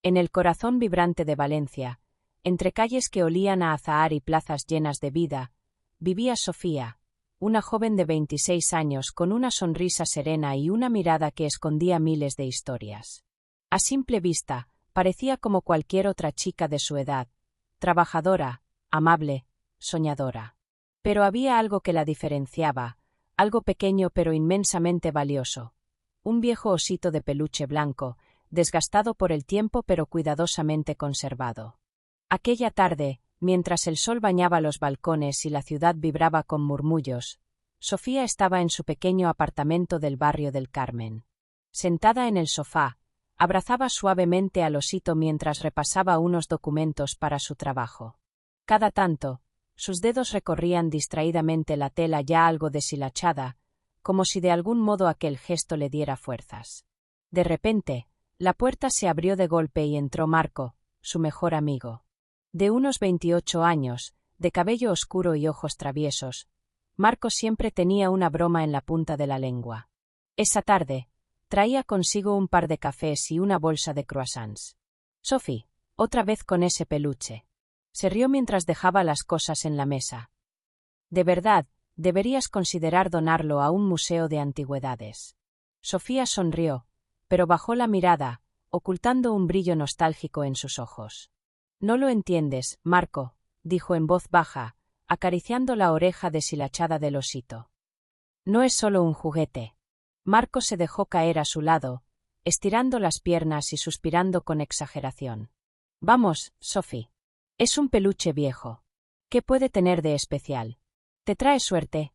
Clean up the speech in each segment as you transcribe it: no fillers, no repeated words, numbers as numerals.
En el corazón vibrante de Valencia, entre calles que olían a azahar y plazas llenas de vida, vivía Sofía, una joven de 26 años con una sonrisa serena y una mirada que escondía miles de historias. A simple vista, parecía como cualquier otra chica de su edad, trabajadora, amable, soñadora. Pero había algo que la diferenciaba, algo pequeño pero inmensamente valioso. Un viejo osito de peluche blanco, desgastado por el tiempo pero cuidadosamente conservado. Aquella tarde, mientras el sol bañaba los balcones y la ciudad vibraba con murmullos, Sofía estaba en su pequeño apartamento del barrio del Carmen. Sentada en el sofá, abrazaba suavemente al osito mientras repasaba unos documentos para su trabajo. Cada tanto, sus dedos recorrían distraídamente la tela ya algo deshilachada, como si de algún modo aquel gesto le diera fuerzas. De repente, la puerta se abrió de golpe y entró Marco, su mejor amigo. De unos 28 años, de cabello oscuro y ojos traviesos, Marco siempre tenía una broma en la punta de la lengua. Esa tarde, traía consigo un par de cafés y una bolsa de croissants. «Sophie, otra vez con ese peluche». Se rió mientras dejaba las cosas en la mesa. «De verdad, deberías considerar donarlo a un museo de antigüedades». Sofía sonrió, pero bajó la mirada, ocultando un brillo nostálgico en sus ojos. «No lo entiendes, Marco», dijo en voz baja, acariciando la oreja deshilachada del osito. «No es solo un juguete». Marco se dejó caer a su lado, estirando las piernas y suspirando con exageración. «Vamos, Sophie. Es un peluche viejo. ¿Qué puede tener de especial? ¿Te trae suerte?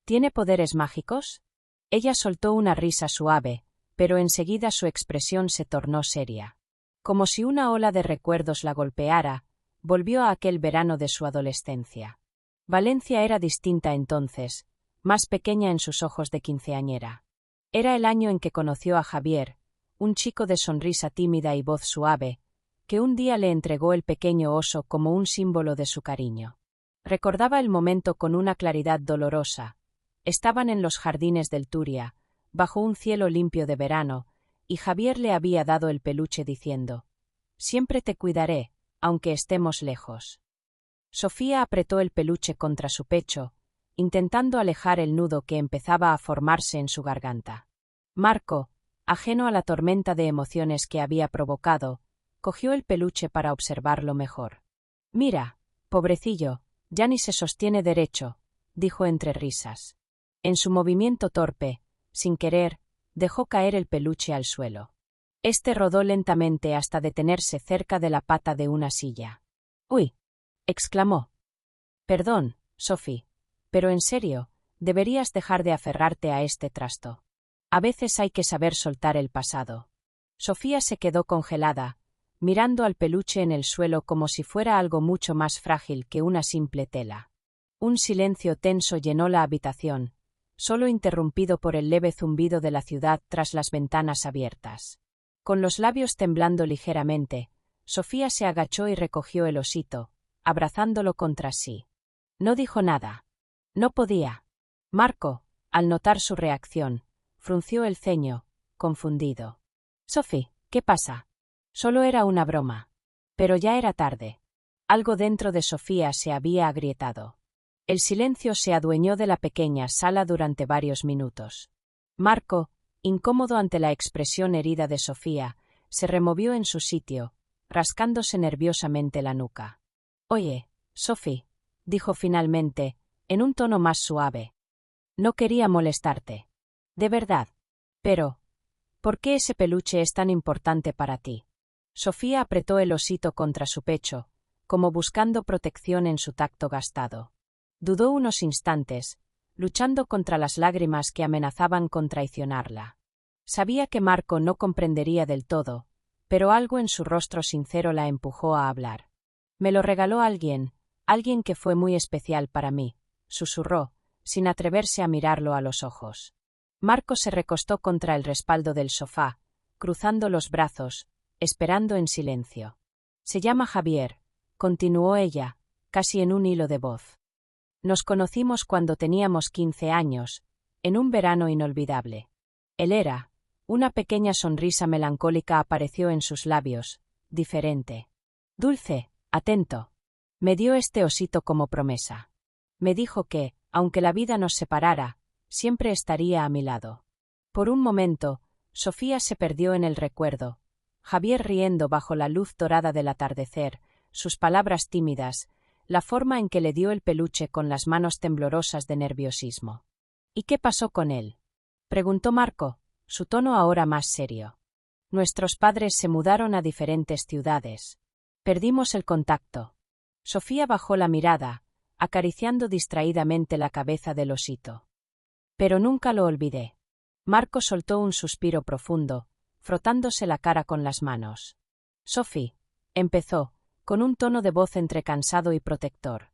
¿Tiene poderes mágicos?» Ella soltó una risa suave, pero enseguida su expresión se tornó seria. Como si una ola de recuerdos la golpeara, volvió a aquel verano de su adolescencia. Valencia era distinta entonces, más pequeña en sus ojos de quinceañera. Era el año en que conoció a Javier, un chico de sonrisa tímida y voz suave, que un día le entregó el pequeño oso como un símbolo de su cariño. Recordaba el momento con una claridad dolorosa. Estaban en los jardines del Turia, bajo un cielo limpio de verano, y Javier le había dado el peluche diciendo: «Siempre te cuidaré, aunque estemos lejos». Sofía apretó el peluche contra su pecho, intentando alejar el nudo que empezaba a formarse en su garganta. Marco, ajeno a la tormenta de emociones que había provocado, cogió el peluche para observarlo mejor. «Mira, pobrecillo, ya ni se sostiene derecho», dijo entre risas. En su movimiento torpe, sin querer, dejó caer el peluche al suelo. Este rodó lentamente hasta detenerse cerca de la pata de una silla. «¡Uy!», exclamó. «Perdón, Sophie, pero en serio, deberías dejar de aferrarte a este trasto. A veces hay que saber soltar el pasado». Sofía se quedó congelada, mirando al peluche en el suelo como si fuera algo mucho más frágil que una simple tela. Un silencio tenso llenó la habitación, solo interrumpido por el leve zumbido de la ciudad tras las ventanas abiertas. Con los labios temblando ligeramente, Sofía se agachó y recogió el osito, abrazándolo contra sí. No dijo nada. No podía. Marco, al notar su reacción, frunció el ceño, confundido. «Sophie, ¿qué pasa?» Solo era una broma. Pero ya era tarde. Algo dentro de Sofía se había agrietado. El silencio se adueñó de la pequeña sala durante varios minutos. Marco, incómodo ante la expresión herida de Sofía, se removió en su sitio, rascándose nerviosamente la nuca. «Oye, Sophie», dijo finalmente, en un tono más suave. «No quería molestarte. De verdad. Pero, ¿por qué ese peluche es tan importante para ti?» Sofía apretó el osito contra su pecho, como buscando protección en su tacto gastado. Dudó unos instantes, luchando contra las lágrimas que amenazaban con traicionarla. Sabía que Marco no comprendería del todo, pero algo en su rostro sincero la empujó a hablar. «Me lo regaló alguien que fue muy especial para mí», susurró, sin atreverse a mirarlo a los ojos. Marco se recostó contra el respaldo del sofá, cruzando los brazos, esperando en silencio. «Se llama Javier», continuó ella, casi en un hilo de voz. «Nos conocimos cuando teníamos 15 años, en un verano inolvidable. Él era». Una pequeña sonrisa melancólica apareció en sus labios, diferente. Dulce, atento. Me dio este osito como promesa. Me dijo que, aunque la vida nos separara, siempre estaría a mi lado. Por un momento, Sofía se perdió en el recuerdo. Javier riendo bajo la luz dorada del atardecer, sus palabras tímidas, la forma en que le dio el peluche con las manos temblorosas de nerviosismo. ¿Y qué pasó con él?, preguntó Marco, su tono ahora más serio. Nuestros padres se mudaron a diferentes ciudades. Perdimos el contacto. Sofía bajó la mirada, acariciando distraídamente la cabeza del osito. Pero nunca lo olvidé. Marco soltó un suspiro profundo, frotándose la cara con las manos. Sophie, empezó, con un tono de voz entre cansado y protector.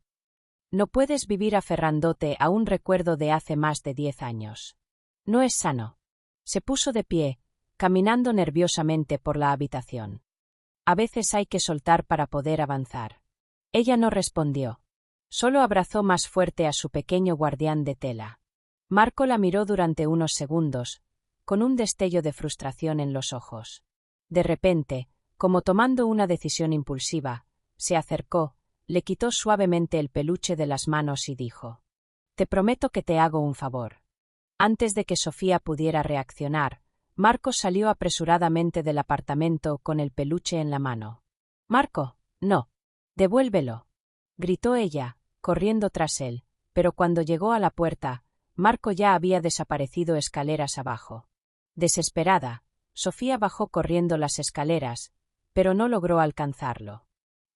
No puedes vivir aferrándote a un recuerdo de hace más de 10 años. No es sano. Se puso de pie, caminando nerviosamente por la habitación. A veces hay que soltar para poder avanzar. Ella no respondió. Solo abrazó más fuerte a su pequeño guardián de tela. Marco la miró durante unos segundos, con un destello de frustración en los ojos. De repente, como tomando una decisión impulsiva, se acercó, le quitó suavemente el peluche de las manos y dijo: «Te prometo que te hago un favor». Antes de que Sofía pudiera reaccionar, Marco salió apresuradamente del apartamento con el peluche en la mano. «Marco, no. Devuélvelo», gritó ella, corriendo tras él, pero cuando llegó a la puerta, Marco ya había desaparecido escaleras abajo. Desesperada, Sofía bajó corriendo las escaleras, pero no logró alcanzarlo.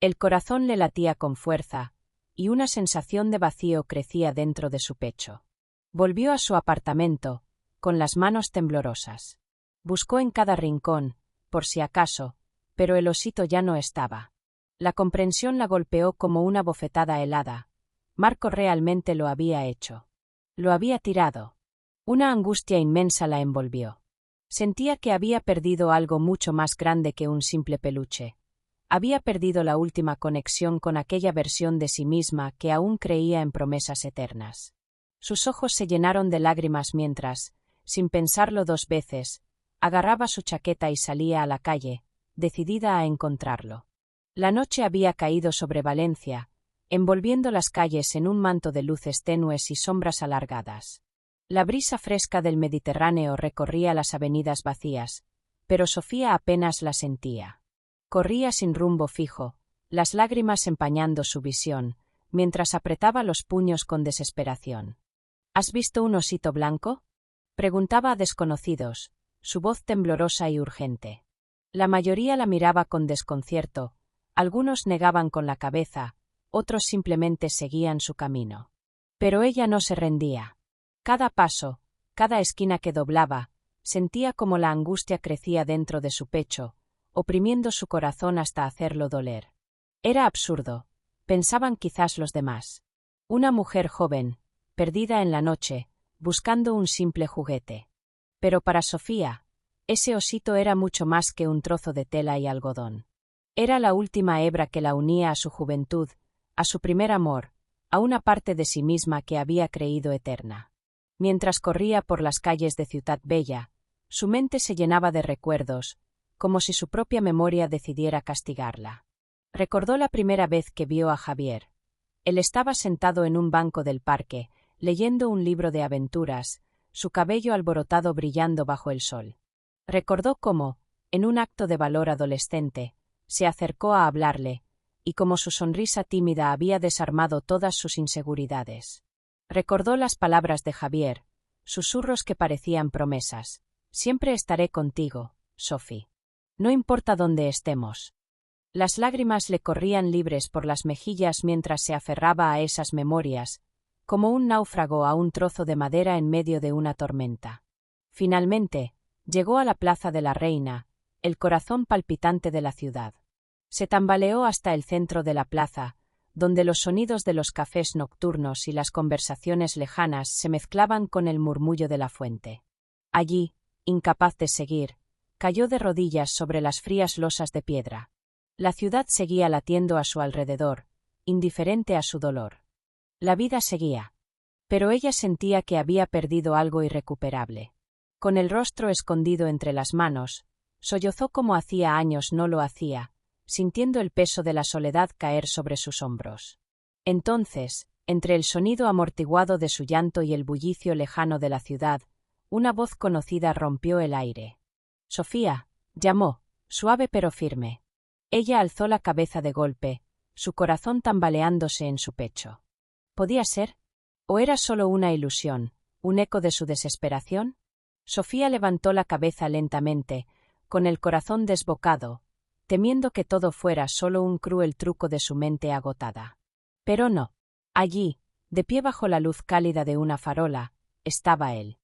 El corazón le latía con fuerza, y una sensación de vacío crecía dentro de su pecho. Volvió a su apartamento, con las manos temblorosas. Buscó en cada rincón, por si acaso, pero el osito ya no estaba. La comprensión la golpeó como una bofetada helada. Marco realmente lo había hecho. Lo había tirado. Una angustia inmensa la envolvió. Sentía que había perdido algo mucho más grande que un simple peluche. Había perdido la última conexión con aquella versión de sí misma que aún creía en promesas eternas. Sus ojos se llenaron de lágrimas mientras, sin pensarlo 2 veces, agarraba su chaqueta y salía a la calle, decidida a encontrarlo. La noche había caído sobre Valencia, envolviendo las calles en un manto de luces tenues y sombras alargadas. La brisa fresca del Mediterráneo recorría las avenidas vacías, pero Sofía apenas la sentía. Corría sin rumbo fijo, las lágrimas empañando su visión, mientras apretaba los puños con desesperación. ¿Has visto un osito blanco?, preguntaba a desconocidos, su voz temblorosa y urgente. La mayoría la miraba con desconcierto, algunos negaban con la cabeza, otros simplemente seguían su camino. Pero ella no se rendía. Cada paso, cada esquina que doblaba, sentía como la angustia crecía dentro de su pecho, oprimiendo su corazón hasta hacerlo doler. Era absurdo, pensaban quizás los demás. Una mujer joven, perdida en la noche, buscando un simple juguete. Pero para Sofía, ese osito era mucho más que un trozo de tela y algodón. Era la última hebra que la unía a su juventud, a su primer amor, a una parte de sí misma que había creído eterna. Mientras corría por las calles de Ciutat Bella, su mente se llenaba de recuerdos, como si su propia memoria decidiera castigarla. Recordó la primera vez que vio a Javier. Él estaba sentado en un banco del parque, leyendo un libro de aventuras, su cabello alborotado brillando bajo el sol. Recordó cómo, en un acto de valor adolescente, se acercó a hablarle, y cómo su sonrisa tímida había desarmado todas sus inseguridades. Recordó las palabras de Javier, susurros que parecían promesas. Siempre estaré contigo, Sophie. No importa dónde estemos. Las lágrimas le corrían libres por las mejillas mientras se aferraba a esas memorias, como un náufrago a un trozo de madera en medio de una tormenta. Finalmente, llegó a la Plaza de la Reina, el corazón palpitante de la ciudad. Se tambaleó hasta el centro de la plaza, donde los sonidos de los cafés nocturnos y las conversaciones lejanas se mezclaban con el murmullo de la fuente. Allí, incapaz de seguir, cayó de rodillas sobre las frías losas de piedra. La ciudad seguía latiendo a su alrededor, indiferente a su dolor. La vida seguía. Pero ella sentía que había perdido algo irrecuperable. Con el rostro escondido entre las manos, sollozó como hacía años no lo hacía, sintiendo el peso de la soledad caer sobre sus hombros. Entonces, entre el sonido amortiguado de su llanto y el bullicio lejano de la ciudad, una voz conocida rompió el aire. «Sofía», llamó, suave pero firme. Ella alzó la cabeza de golpe, su corazón tambaleándose en su pecho. ¿Podía ser? ¿O era solo una ilusión, un eco de su desesperación? Sofía levantó la cabeza lentamente, con el corazón desbocado, temiendo que todo fuera solo un cruel truco de su mente agotada. Pero no. Allí, de pie bajo la luz cálida de una farola, estaba él.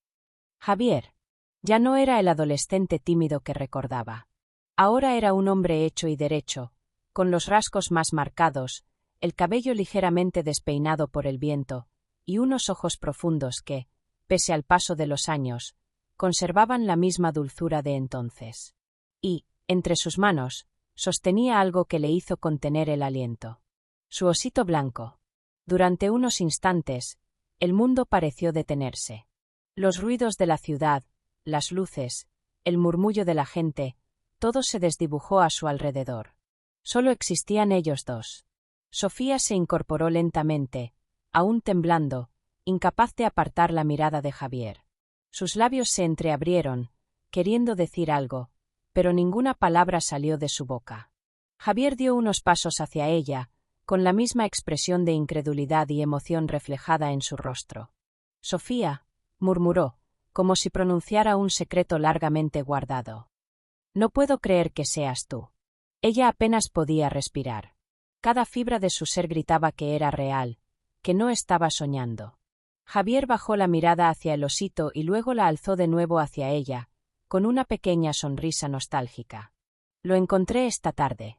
Javier. Ya no era el adolescente tímido que recordaba. Ahora era un hombre hecho y derecho, con los rasgos más marcados, el cabello ligeramente despeinado por el viento, y unos ojos profundos que, pese al paso de los años, conservaban la misma dulzura de entonces. Y, entre sus manos, sostenía algo que le hizo contener el aliento. Su osito blanco. Durante unos instantes, el mundo pareció detenerse. Los ruidos de la ciudad, las luces, el murmullo de la gente, todo se desdibujó a su alrededor. Solo existían ellos dos. Sofía se incorporó lentamente, aún temblando, incapaz de apartar la mirada de Javier. Sus labios se entreabrieron, queriendo decir algo, pero ninguna palabra salió de su boca. Javier dio unos pasos hacia ella, con la misma expresión de incredulidad y emoción reflejada en su rostro. «Sofía», murmuró, como si pronunciara un secreto largamente guardado. «No puedo creer que seas tú». Ella apenas podía respirar. Cada fibra de su ser gritaba que era real, que no estaba soñando. Javier bajó la mirada hacia el osito y luego la alzó de nuevo hacia ella, con una pequeña sonrisa nostálgica. «Lo encontré esta tarde.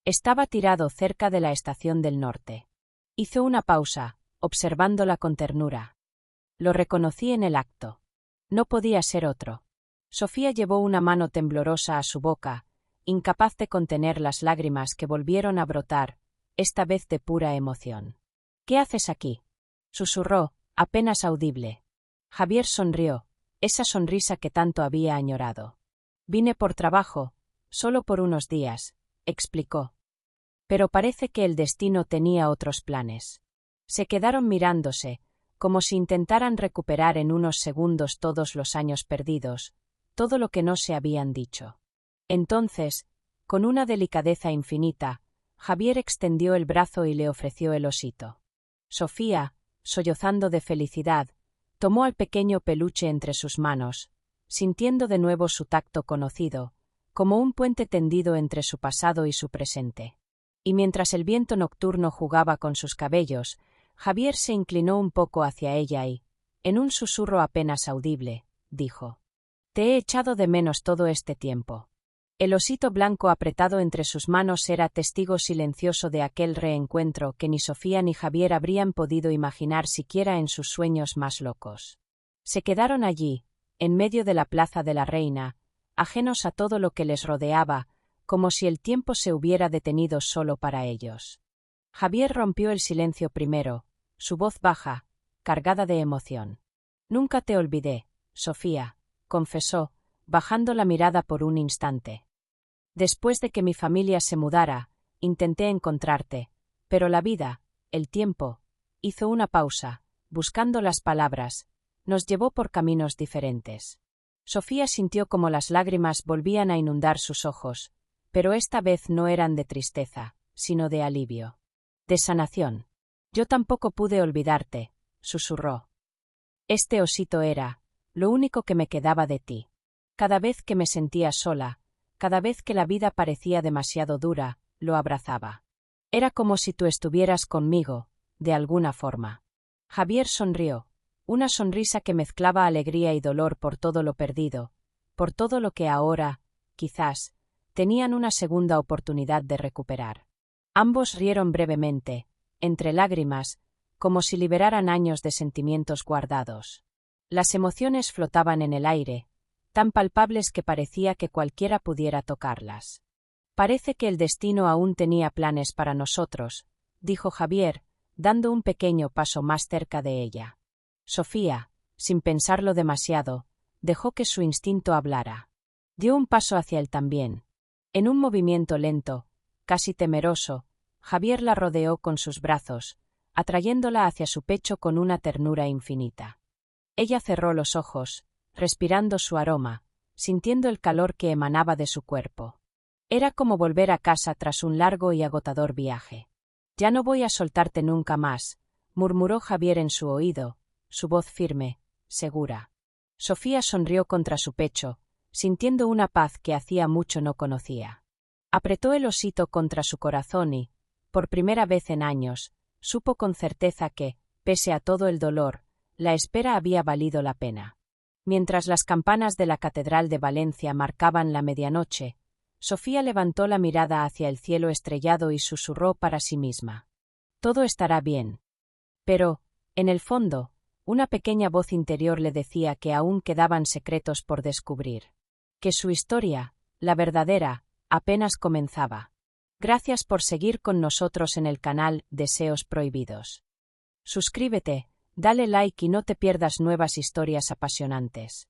Estaba tirado cerca de la estación del norte». Hizo una pausa, observándola con ternura. «Lo reconocí en el acto. No podía ser otro». Sofía llevó una mano temblorosa a su boca, incapaz de contener las lágrimas que volvieron a brotar, esta vez de pura emoción. «¿Qué haces aquí?», susurró, apenas audible. Javier sonrió, esa sonrisa que tanto había añorado. «Vine por trabajo, solo por unos días», explicó. Pero parece que el destino tenía otros planes. Se quedaron mirándose, como si intentaran recuperar en unos segundos todos los años perdidos, todo lo que no se habían dicho. Entonces, con una delicadeza infinita, Javier extendió el brazo y le ofreció el osito. Sofía, sollozando de felicidad, tomó al pequeño peluche entre sus manos, sintiendo de nuevo su tacto conocido, como un puente tendido entre su pasado y su presente. Y mientras el viento nocturno jugaba con sus cabellos, Javier se inclinó un poco hacia ella y, en un susurro apenas audible, dijo: «Te he echado de menos todo este tiempo». El osito blanco apretado entre sus manos era testigo silencioso de aquel reencuentro que ni Sofía ni Javier habrían podido imaginar siquiera en sus sueños más locos. Se quedaron allí, en medio de la Plaza de la Reina, ajenos a todo lo que les rodeaba, como si el tiempo se hubiera detenido solo para ellos. Javier rompió el silencio primero, su voz baja, cargada de emoción. «Nunca te olvidé, Sofía», confesó, bajando la mirada por un instante. «Después de que mi familia se mudara, intenté encontrarte, pero la vida, el tiempo», hizo una pausa, buscando las palabras, «nos llevó por caminos diferentes». Sofía sintió como las lágrimas volvían a inundar sus ojos, pero esta vez no eran de tristeza, sino de alivio. De sanación. «Yo tampoco pude olvidarte», susurró. «Este osito era lo único que me quedaba de ti. Cada vez que me sentía sola, cada vez que la vida parecía demasiado dura, lo abrazaba. Era como si tú estuvieras conmigo, de alguna forma». Javier sonrió, una sonrisa que mezclaba alegría y dolor por todo lo perdido, por todo lo que ahora, quizás, tenían una segunda oportunidad de recuperar. Ambos rieron brevemente, entre lágrimas, como si liberaran años de sentimientos guardados. Las emociones flotaban en el aire, tan palpables que parecía que cualquiera pudiera tocarlas. «Parece que el destino aún tenía planes para nosotros», dijo Javier, dando un pequeño paso más cerca de ella. Sofía, sin pensarlo demasiado, dejó que su instinto hablara. Dio un paso hacia él también. En un movimiento lento, casi temeroso, Javier la rodeó con sus brazos, atrayéndola hacia su pecho con una ternura infinita. Ella cerró los ojos, respirando su aroma, sintiendo el calor que emanaba de su cuerpo. Era como volver a casa tras un largo y agotador viaje. «Ya no voy a soltarte nunca más», murmuró Javier en su oído, su voz firme, segura. Sofía sonrió contra su pecho, sintiendo una paz que hacía mucho no conocía. Apretó el osito contra su corazón y, por primera vez en años, supo con certeza que, pese a todo el dolor, la espera había valido la pena. Mientras las campanas de la Catedral de Valencia marcaban la medianoche, Sofía levantó la mirada hacia el cielo estrellado y susurró para sí misma: «Todo estará bien». Pero, en el fondo, una pequeña voz interior le decía que aún quedaban secretos por descubrir. Que su historia, la verdadera, apenas comenzaba. Gracias por seguir con nosotros en el canal Deseos Prohibidos. Suscríbete, dale like y no te pierdas nuevas historias apasionantes.